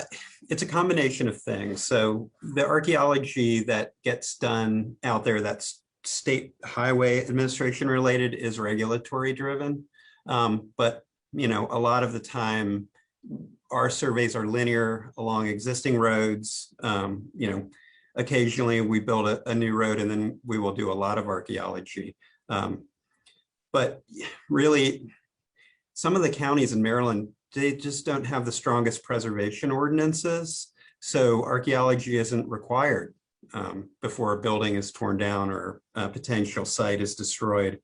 it's a combination of things. So the archaeology that gets done out there that's state highway administration related is regulatory driven. But, you know, a lot of the time, our surveys are linear along existing roads. You know, occasionally we build a new road and then we will do a lot of archaeology. But really, some of the counties in Maryland, they just don't have the strongest preservation ordinances. So archaeology isn't required before a building is torn down or a potential site is destroyed.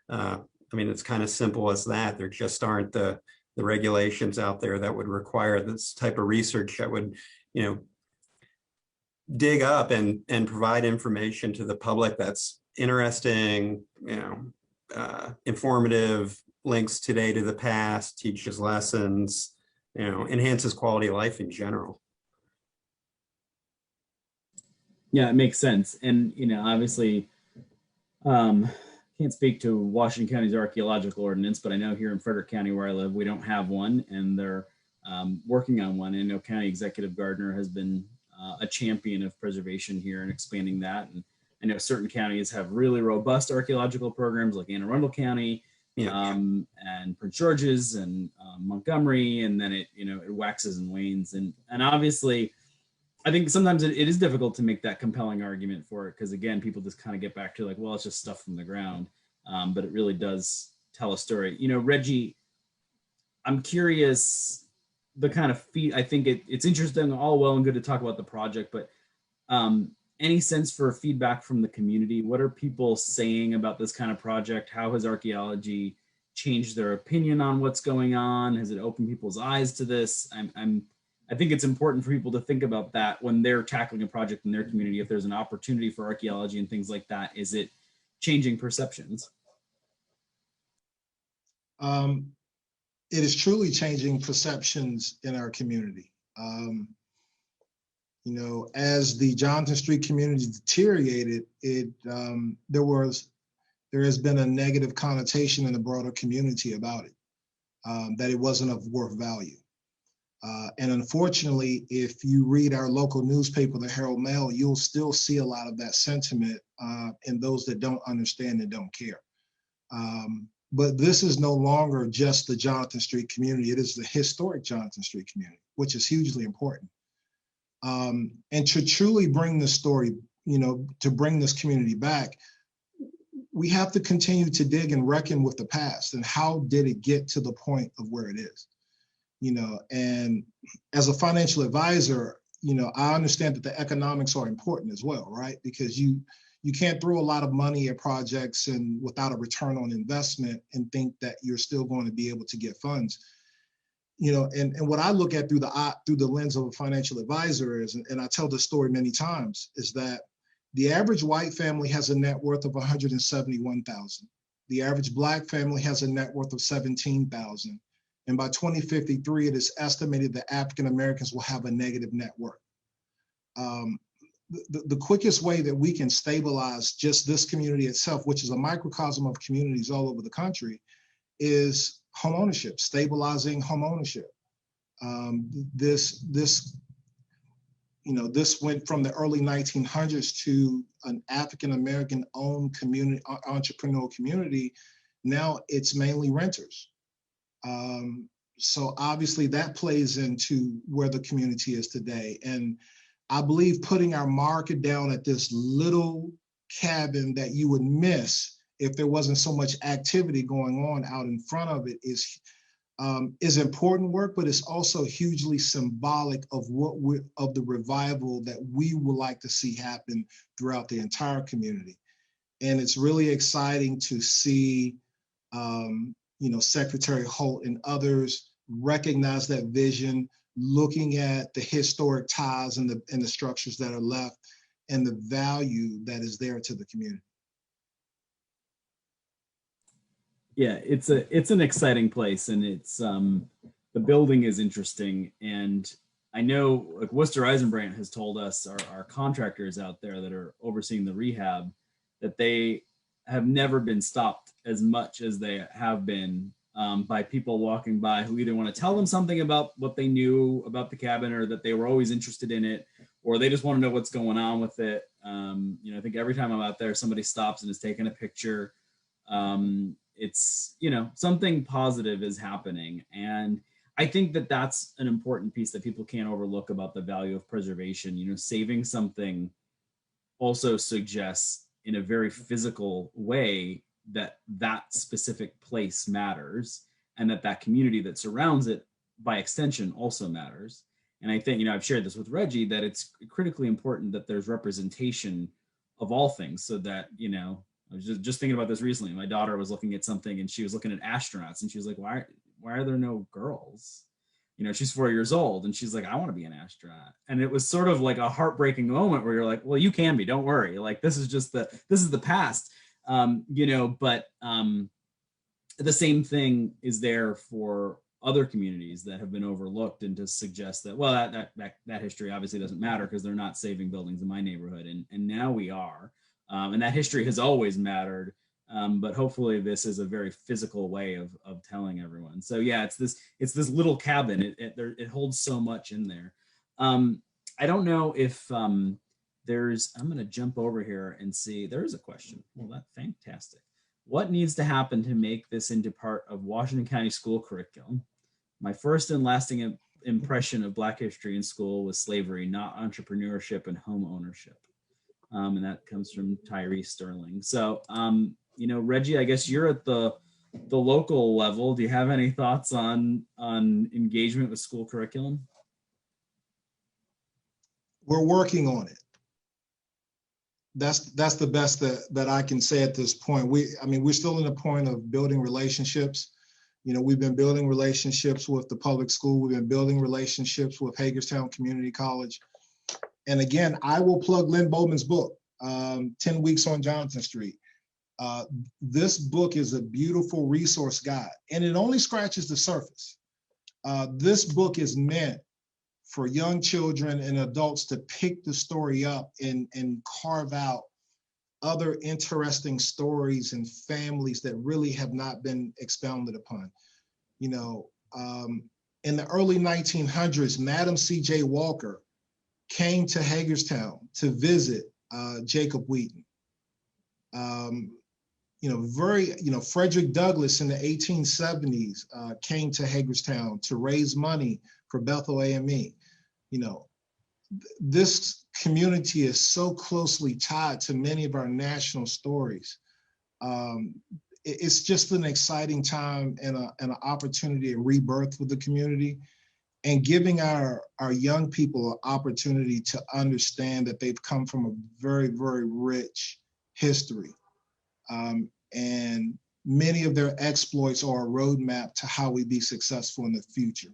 I mean, it's kind of simple as that. There just aren't the regulations out there that would require this type of research that would, you know, dig up and provide information to the public that's interesting, you know, informative, links today to the past, teaches lessons, you know, enhances quality of life in general. Yeah, it makes sense. And, you know, obviously, can't speak to Washington County's archaeological ordinance, but I know here in Frederick County where I live, we don't have one, and they're working on one. I know County Executive Gardner has been a champion of preservation here and expanding that. And I know certain counties have really robust archaeological programs like Anne Arundel County, and Prince George's and Montgomery, and then it, you know, it waxes and wanes. And obviously, I think sometimes it is difficult to make that compelling argument for it because, again, people just kind of get back to like, well, it's just stuff from the ground. But it really does tell a story. You know, Reggie, I'm curious the kind of I think it's interesting, all well and good to talk about the project, but any sense for feedback from the community? What are people saying about this kind of project? How has archaeology changed their opinion on what's going on? Has it opened people's eyes to this? I think it's important for people to think about that when they're tackling a project in their community. If there's an opportunity for archaeology and things like that, is it changing perceptions? It is truly changing perceptions in our community. You know, as the Johnson Street community deteriorated, there has been a negative connotation in the broader community about it, that it wasn't of worth value. And unfortunately, if you read our local newspaper, the Herald Mail, you'll still see a lot of that sentiment in those that don't understand and don't care. But this is no longer just the Jonathan Street community. It is the historic Jonathan Street community, which is hugely important. And to truly bring this story, you know, to bring this community back, we have to continue to dig and reckon with the past and how did it get to the point of where it is. You know, and as a financial advisor, you know, I understand that the economics are important as well, right? Because you can't throw a lot of money at projects and without a return on investment and think that you're still going to be able to get funds. You know, and what I look at through the lens of a financial advisor is, and I tell this story many times, is that the average white family has a net worth of $171,000. The average Black family has a net worth of $17,000. And by 2053, it is estimated that African Americans will have a negative net worth. The quickest way that we can stabilize just this community itself, which is a microcosm of communities all over the country, is home ownership, stabilizing home ownership. This went from the early 1900s to an African American owned community, entrepreneurial community. Now it's mainly renters. So obviously that plays into where the community is today. And I believe putting our market down at this little cabin that you would miss if there wasn't so much activity going on out in front of it is important work, but it's also hugely symbolic of of the revival that we would like to see happen throughout the entire community. And it's really exciting to see you know, Secretary Holt and others recognize that vision, looking at the historic ties and the structures that are left and the value that is there to the community. Yeah, it's an exciting place, and it's the building is interesting. And I know like Worcester Eisenbrandt has told us, our contractors out there that are overseeing the rehab, that they have never been stopped as much as they have been by people walking by who either want to tell them something about what they knew about the cabin or that they were always interested in it, or they just want to know what's going on with it. You know, I think every time I'm out there, somebody stops and is taking a picture. It's, you know, something positive is happening. And I think that that's an important piece that people can't overlook about the value of preservation. You know, saving something also suggests in a very physical way that that specific place matters, and that that community that surrounds it by extension also matters. And I think, you know, I've shared this with Reggie, that it's critically important that there's representation of all things, so that, you know, I was just thinking about this recently. My daughter was looking at something and she was looking at astronauts and she was like, why are there no girls? You know, she's 4 years old and she's like, I want to be an astronaut. And it was sort of like a heartbreaking moment where you're like, well, you can be, don't worry. Like, this is the past. You know, but the same thing is there for other communities that have been overlooked, and to suggest that, well, that history obviously doesn't matter because they're not saving buildings in my neighborhood. And now we are. And that history has always mattered. But hopefully this is a very physical way of telling everyone. So yeah, it's this little cabin. It holds so much in there. I don't know if I'm going to jump over here and see, there is a question. Well, that's fantastic. What needs to happen to make this into part of Washington County school curriculum? My first and lasting impression of Black history in school was slavery, not entrepreneurship and home ownership. And that comes from Tyree Sterling. So, you know, Reggie, I guess you're at the local level. Do you have any thoughts on engagement with school curriculum? We're working on it. That's the best that I can say at this point. We're still in the point of building relationships. You know, we've been building relationships with the public school. We've been building relationships with Hagerstown Community College. And again, I will plug Lynn Bowman's book, 10 Weeks on Jonathan Street. This book is a beautiful resource guide, and it only scratches the surface. This book is meant for young children and adults to pick the story up and carve out other interesting stories and families that really have not been expounded upon. You know, in the early 1900s, Madam C.J. Walker came to Hagerstown to visit Jacob Wheaton. Frederick Douglass in the 1870s came to Hagerstown to raise money for Bethel AME. You know, this community is so closely tied to many of our national stories. It's just an exciting time and an opportunity to rebirth with the community, and giving our young people an opportunity to understand that they've come from a very, very rich history. And many of their exploits are a roadmap to how we be successful in the future.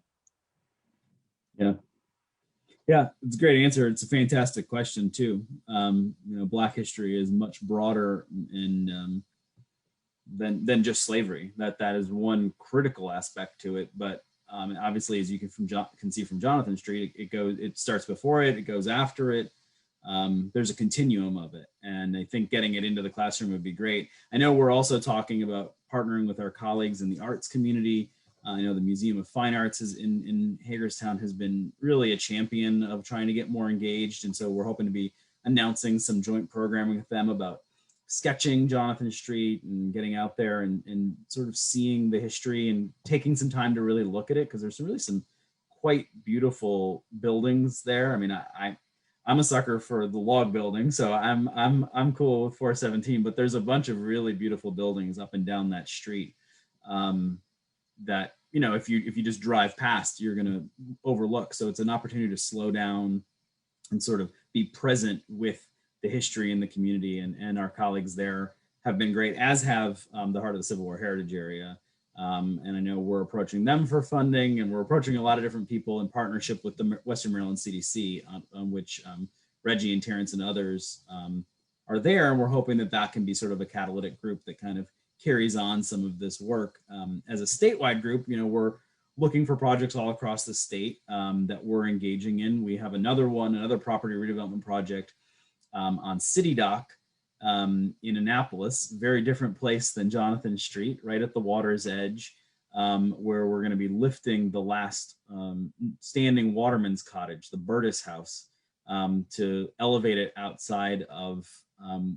Yeah, it's a great answer. It's a fantastic question too. You know, Black history is much broader than just slavery. That is one critical aspect to it. But obviously, as you can see from Jonathan Street, it starts before it, it goes after it. There's a continuum of it, and I think getting it into the classroom would be great. I know we're also talking about partnering with our colleagues in the arts community. I know the Museum of Fine Arts in Hagerstown has been really a champion of trying to get more engaged, and so we're hoping to be announcing some joint programming with them about sketching Jonathan Street and getting out there and sort of seeing the history and taking some time to really look at it, because there's really some quite beautiful buildings there. I mean, I'm a sucker for the log building, so I'm cool with 417, but there's a bunch of really beautiful buildings up and down that street that, you know, if you just drive past, you're going to overlook. So it's an opportunity to slow down and sort of be present with the history in the community, and our colleagues there have been great, as have the Heart of the Civil War Heritage Area. And I know we're approaching them for funding, and we're approaching a lot of different people in partnership with the Western Maryland CDC, on which Reggie and Terrence and others are there. And we're hoping that can be sort of a catalytic group that kind of carries on some of this work. As a statewide group, you know, we're looking for projects all across the state that we're engaging in. We have another property redevelopment project on City Dock in Annapolis, very different place than Jonathan Street, right at the water's edge, where we're going to be lifting the last standing waterman's cottage, the Burtis House, to elevate it outside of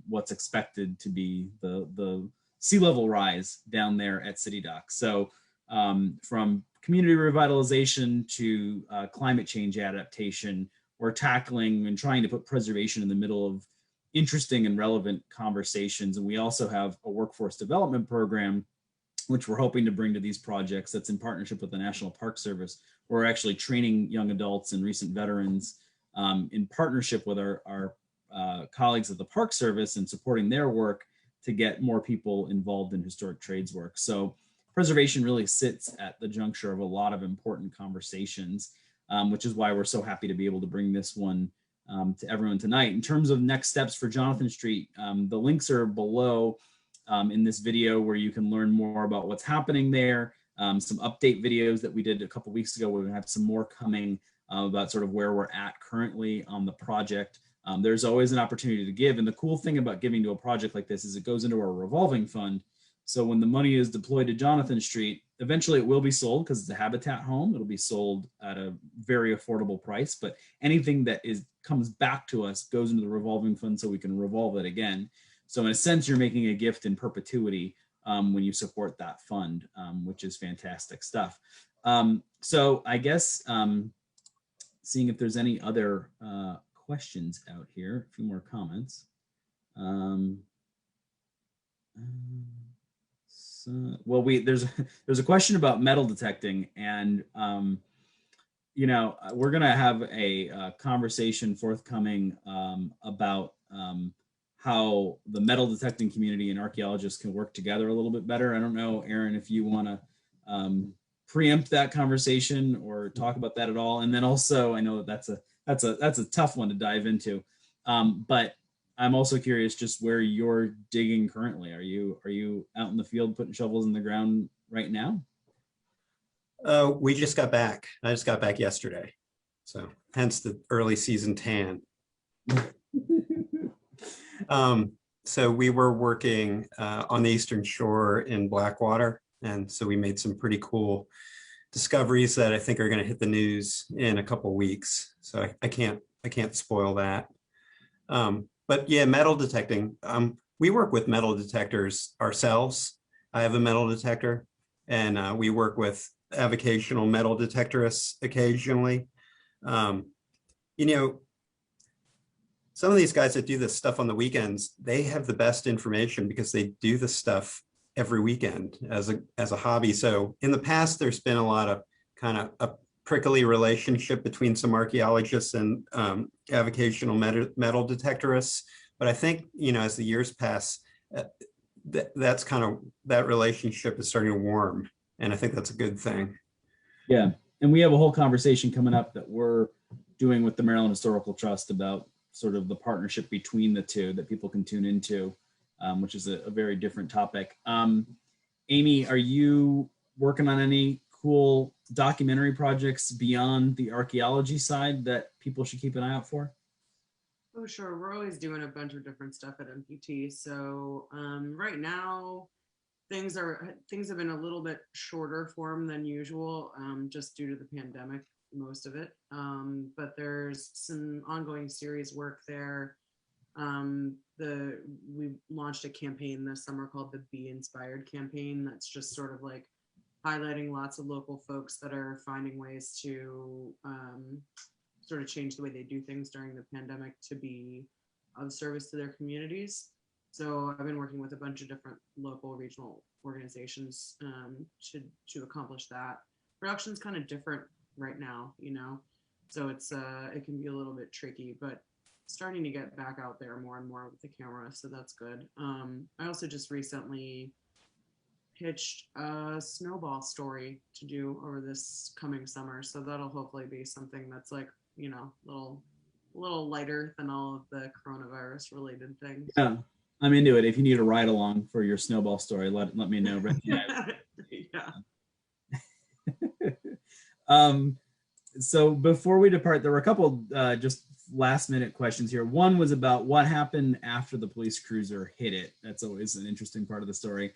what's expected to be the sea level rise down there at City Dock. So from community revitalization to climate change adaptation, we're tackling and trying to put preservation in the middle of interesting and relevant conversations. And we also have a workforce development program, which we're hoping to bring to these projects, that's in partnership with the National Park Service. We're actually training young adults and recent veterans in partnership with our colleagues at the Park Service and supporting their work to get more people involved in historic trades work. So preservation really sits at the juncture of a lot of important conversations, which is why we're so happy to be able to bring this one to everyone tonight. In terms of next steps for Jonathan Street, the links are below in this video where you can learn more about what's happening there. Some update videos that we did a couple weeks ago. We're gonna have some more coming about sort of where we're at currently on the project. There's always an opportunity to give. And the cool thing about giving to a project like this is it goes into our revolving fund. So when the money is deployed to Jonathan Street, eventually it will be sold because it's a habitat home. It'll be sold at a very affordable price, but anything that comes back to us goes into the revolving fund so we can revolve it again. So in a sense, you're making a gift in perpetuity when you support that fund, which is fantastic stuff. So I guess seeing if there's any other questions out here, a few more comments. Well, there's a question about metal detecting, and you know, we're gonna have a conversation forthcoming about how the metal detecting community and archaeologists can work together a little bit better. I don't know, Aaron, if you want to preempt that conversation or talk about that at all. And then also, I know that's a tough one to dive into, but I'm also curious just where you're digging currently. Are you out in the field putting shovels in the ground right now? We just got back. I just got back yesterday, so hence the early season tan. So we were working on the Eastern Shore in Blackwater, and so we made some pretty cool discoveries that I think are going to hit the news in a couple of weeks. So I can't spoil that. But yeah, metal detecting. We work with metal detectors ourselves. I have a metal detector, and we work with avocational metal detectorists occasionally. You know, some of these guys that do this stuff on the weekends, they have the best information because they do this stuff every weekend as a hobby. So in the past, there's been a lot of kind of a prickly relationship between some archaeologists and avocational metal detectorists. But I think, you know, as the years pass, that's kind of, that relationship is starting to warm. And I think that's a good thing. Yeah. And we have a whole conversation coming up that we're doing with the Maryland Historical Trust about sort of the partnership between the two that people can tune into, which is a very different topic. Amy, are you working on any cool documentary projects beyond the archaeology side that people should keep an eye out for? Oh, sure. We're always doing a bunch of different stuff at MPT. So right now, things have been a little bit shorter form than usual, just due to the pandemic, most of it. But there's some ongoing series work there. We launched a campaign this summer called the Be Inspired campaign. That's just sort of like highlighting lots of local folks that are finding ways to sort of change the way they do things during the pandemic to be of service to their communities. So I've been working with a bunch of different local regional organizations to accomplish that. Production's kind of different right now, you know, so it can be a little bit tricky, but starting to get back out there more and more with the camera, so that's good. I also just recently pitched a snowball story to do over this coming summer, so that'll hopefully be something that's like, you know, a little lighter than all of the coronavirus related things. Yeah, I'm into it. If you need a ride along for your snowball story, let me know. Yeah. So before we depart, there were a couple just last minute questions here. One was about what happened after the police cruiser hit it. That's always an interesting part of the story.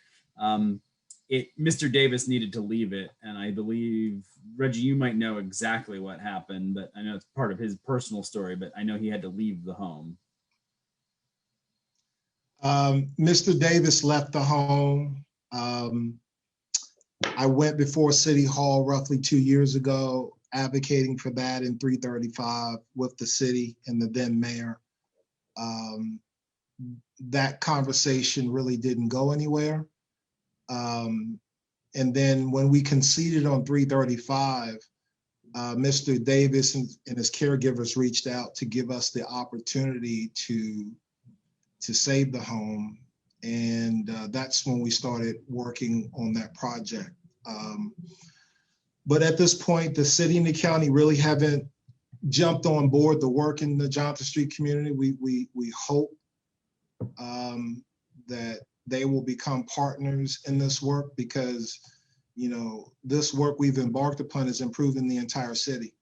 Mr. Davis needed to leave it, and I believe Reggie, you might know exactly what happened, but I know it's part of his personal story. But I know he had to leave the home. Mr. Davis left the home. I went before City Hall roughly 2 years ago, advocating for that in 335 with the city and the then mayor. That conversation really didn't go anywhere. And then when we conceded on 335, Mr. Davis and his caregivers reached out to give us the opportunity to save the home. And that's when we started working on that project. But at this point, the city and the county really haven't jumped on board the work in the Johnson Street community. We hope that they will become partners in this work, because, you know, this work we've embarked upon is improving the entire city.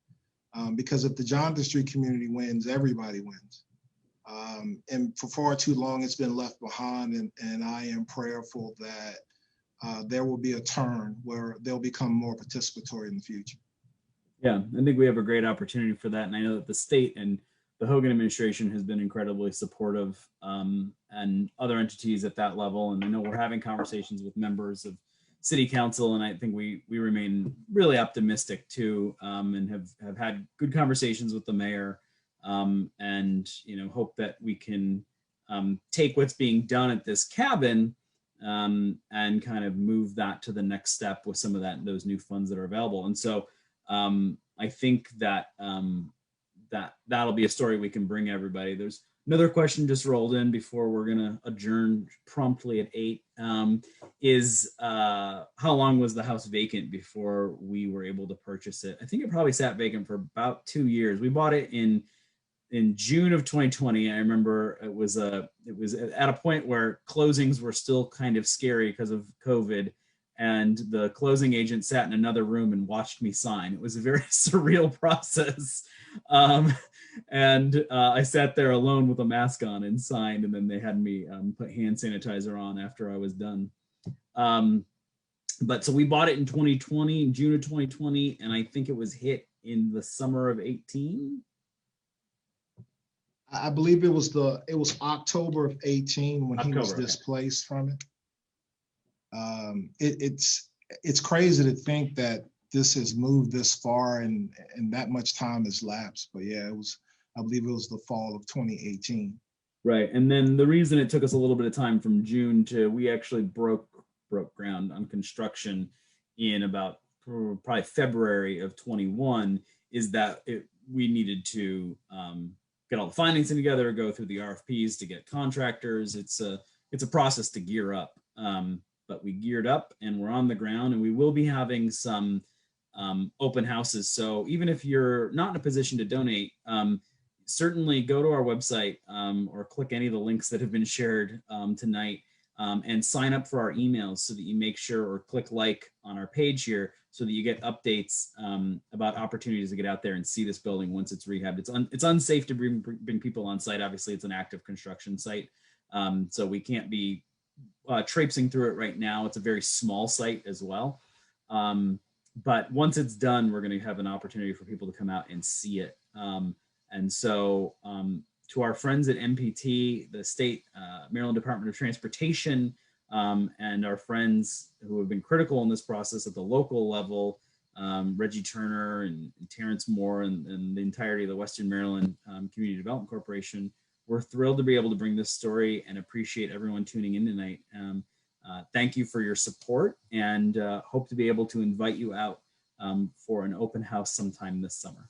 Because if the Johnson Street community wins, everybody wins. And for far too long, it's been left behind, and I am prayerful that there will be a turn where they'll become more participatory in the future. Yeah, I think we have a great opportunity for that. And I know that the state and the Hogan administration has been incredibly supportive, and other entities at that level. And I know we're having conversations with members of city council, and I think we remain really optimistic too, and have had good conversations with the mayor, and, you know, hope that we can take what's being done at this cabin and kind of move that to the next step with some of those new funds that are available. And so I think that that'll be a story we can bring everybody. There's another question just rolled in before we're gonna adjourn promptly at 8. Is how long was the house vacant before we were able to purchase it? I think it probably sat vacant for about 2 years. We bought it in June of 2020. I remember it was at a point where closings were still kind of scary because of COVID, and the closing agent sat in another room and watched me sign. It was a very surreal process. And I sat there alone with a mask on and signed, and then they had me put hand sanitizer on after I was done. But so we bought it in 2020, in June of 2020, and I think it was hit in the summer of 18. I believe it was October of 18 when he was displaced from it. It's crazy to think that this has moved this far and that much time has lapsed. But yeah, I believe it was the fall of 2018. Right. And then the reason it took us a little bit of time from June to, we actually broke ground on construction in about probably February of 21, is that we needed to get all the financing together, go through the RFPs to get contractors. It's a process to gear up. But we geared up and we're on the ground, and we will be having some open houses. So even if you're not in a position to donate, certainly go to our website or click any of the links that have been shared tonight, and sign up for our emails so that you make sure, or click like on our page here so that you get updates about opportunities to get out there and see this building once it's rehabbed. It's unsafe to bring people on site. Obviously, it's an active construction site, so we can't be traipsing through it right now. It's a very small site as well. But once it's done, we're going to have an opportunity for people to come out and see it. And so to our friends at MPT, the state, Maryland Department of Transportation, and our friends who have been critical in this process at the local level, Reggie Turner and Terrence Moore and the entirety of the Western Maryland Community Development Corporation, we're thrilled to be able to bring this story and appreciate everyone tuning in tonight. Thank you for your support, and hope to be able to invite you out for an open house sometime this summer.